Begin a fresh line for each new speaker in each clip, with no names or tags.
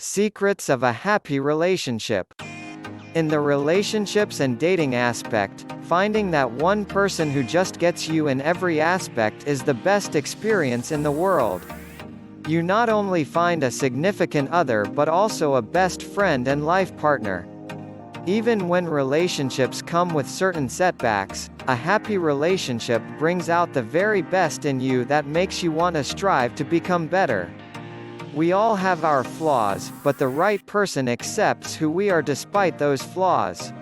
Secrets of a happy relationship. In the relationships and dating aspect, finding that one person who just gets you in every aspect is the best experience in the world. You not only find a significant other but also a best friend and life partner. Even when relationships come with certain setbacks, a happy relationship brings out the very best in you that makes you want to strive to become better. We all have our flaws, but the right person accepts who we are despite those flaws.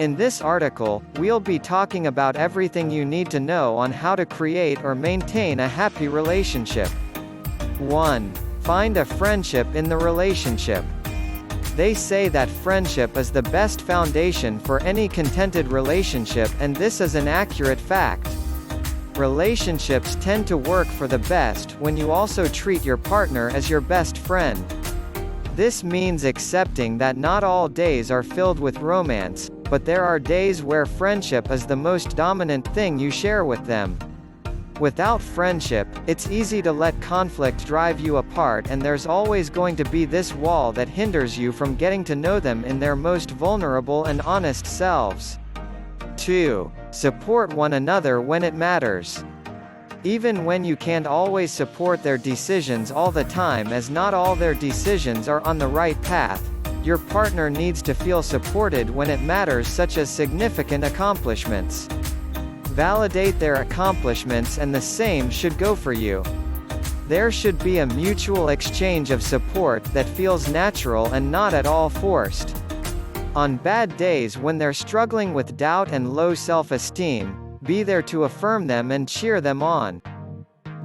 In this article, we'll be talking about everything you need to know on how to create or maintain a happy relationship. 1. Find a friendship in the relationship. They say that friendship is the best foundation for any contented relationship, and this is an accurate fact. Relationships tend to work for the best when you also treat your partner as your best friend. This means accepting that not all days are filled with romance, but there are days where friendship is the most dominant thing you share with them. Without friendship, it's easy to let conflict drive you apart, and there's always going to be this wall that hinders you from getting to know them in their most vulnerable and honest selves. 2. Support one another when it matters. Even when you can't always support their decisions all the time, as not all their decisions are on the right path, your partner needs to feel supported when it matters, such as significant accomplishments. Validate their accomplishments, and the same should go for you. There should be a mutual exchange of support that feels natural and not at all forced. On bad days when they're struggling with doubt and low self-esteem, be there to affirm them and cheer them on.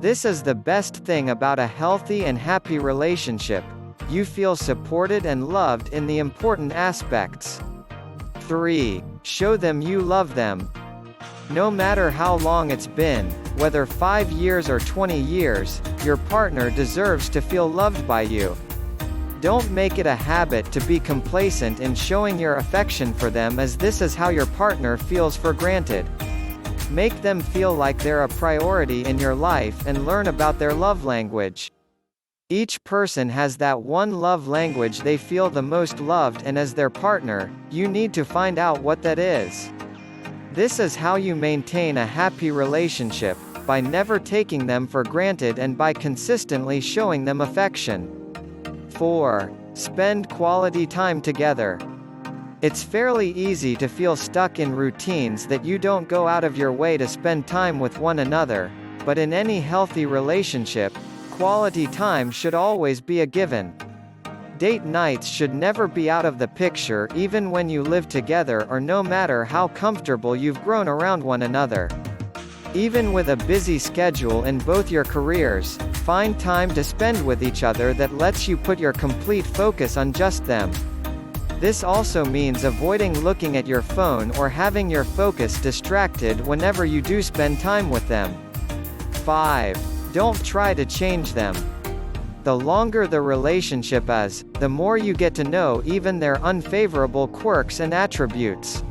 This is the best thing about a healthy and happy relationship. You feel supported and loved in the important aspects. 3. Show them you love them. No matter how long it's been, whether 5 years or 20 years, your partner deserves to feel loved by you. Don't make it a habit to be complacent in showing your affection for them, as this is how your partner feels for granted. Make them feel like they're a priority in your life and learn about their love language. Each person has that one love language they feel the most loved, and as their partner, you need to find out what that is. This is how you maintain a happy relationship, by never taking them for granted and by consistently showing them affection. 4. Spend quality time together. It's fairly easy to feel stuck in routines that you don't go out of your way to spend time with one another, but in any healthy relationship, quality time should always be a given. Date nights should never be out of the picture, even when you live together or no matter how comfortable you've grown around one another. Even with a busy schedule in both your careers, find time to spend with each other that lets you put your complete focus on just them. This also means avoiding looking at your phone or having your focus distracted whenever you do spend time with them. 5. Don't try to change them. The longer the relationship is, the more you get to know even their unfavorable quirks and attributes.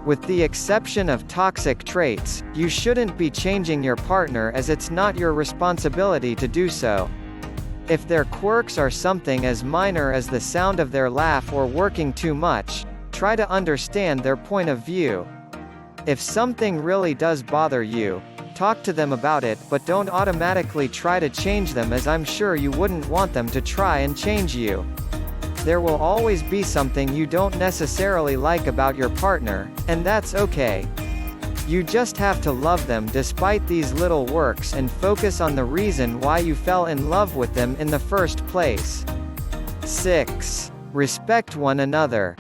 With the exception of toxic traits, you shouldn't be changing your partner, as it's not your responsibility to do so. If their quirks are something as minor as the sound of their laugh or working too much, try to understand their point of view. If something really does bother you, talk to them about it, but don't automatically try to change them, as I'm sure you wouldn't want them to try and change you. There will always be something you don't necessarily like about your partner, and that's okay. You just have to love them despite these little quirks and focus on the reason why you fell in love with them in the first place. 6. Respect one another.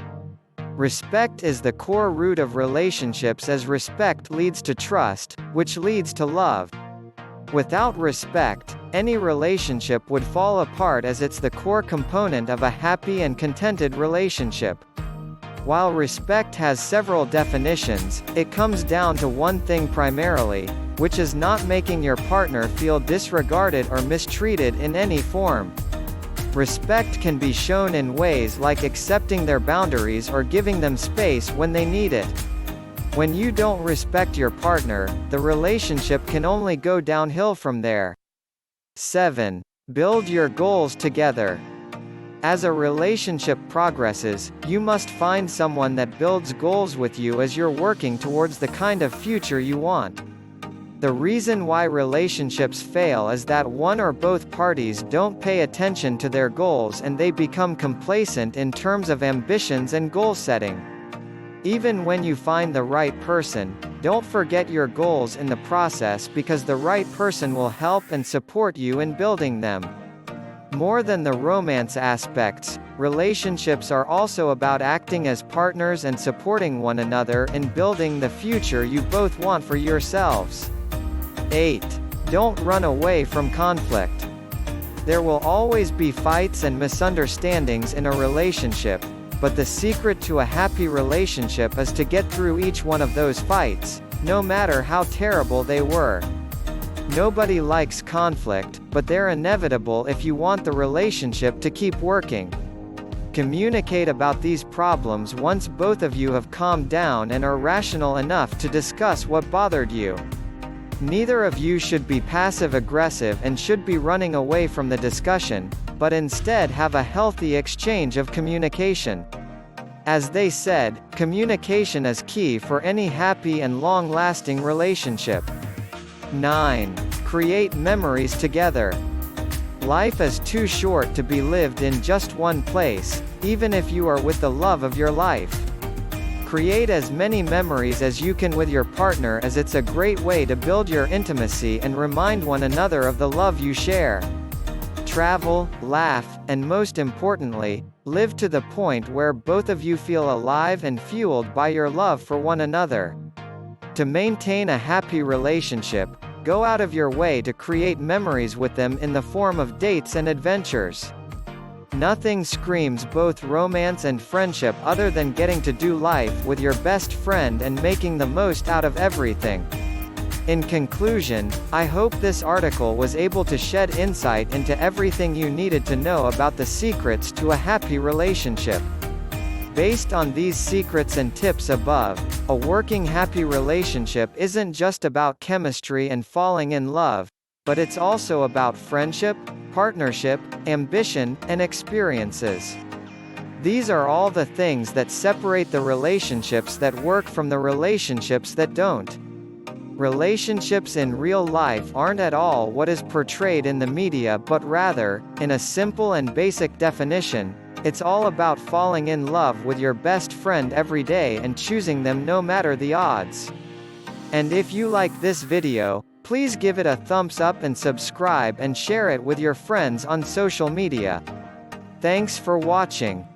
Respect is the core root of relationships, as respect leads to trust, which leads to love. Without respect, any relationship would fall apart, as it's the core component of a happy and contented relationship. While respect has several definitions, it comes down to one thing primarily, which is not making your partner feel disregarded or mistreated in any form. Respect can be shown in ways like accepting their boundaries or giving them space when they need it. When you don't respect your partner, the relationship can only go downhill from there. 7. Build your goals together. As a relationship progresses, you must find someone that builds goals with you as you're working towards the kind of future you want. The reason why relationships fail is that one or both parties don't pay attention to their goals and they become complacent in terms of ambitions and goal setting. Even when you find the right person, don't forget your goals in the process because the right person will help and support you in building them. More than the romance aspects, relationships are also about acting as partners and supporting one another in building the future you both want for yourselves. 8. Don't run away from conflict. There will always be fights and misunderstandings in a relationship, but the secret to a happy relationship is to get through each one of those fights, no matter how terrible they were. Nobody likes conflict, but they're inevitable if you want the relationship to keep working. Communicate about these problems once both of you have calmed down and are rational enough to discuss what bothered you. Neither of you should be passive-aggressive and should be running away from the discussion, but instead have a healthy exchange of communication. As they said, communication is key for any happy and long-lasting relationship. 9. Create memories together. Life is too short to be lived in just one place, even if you are with the love of your life. Create as many memories as you can with your partner, as it's a great way to build your intimacy and remind one another of the love you share. Travel, laugh, and most importantly, live to the point where both of you feel alive and fueled by your love for one another. To maintain a happy relationship, go out of your way to create memories with them in the form of dates and adventures. Nothing screams both romance and friendship other than getting to do life with your best friend and making the most out of everything. In conclusion, I hope this article was able to shed insight into everything you needed to know about the secrets to a happy relationship. Based on these secrets and tips above, a working happy relationship isn't just about chemistry and falling in love, but it's also about friendship, partnership, ambition, and experiences. These are all the things that separate the relationships that work from the relationships that don't. Relationships in real life aren't at all what is portrayed in the media, but rather, in a simple and basic definition, it's all about falling in love with your best friend every day and choosing them no matter the odds. And if you like this video, please give it a thumbs up and subscribe and share it with your friends on social media. Thanks for watching.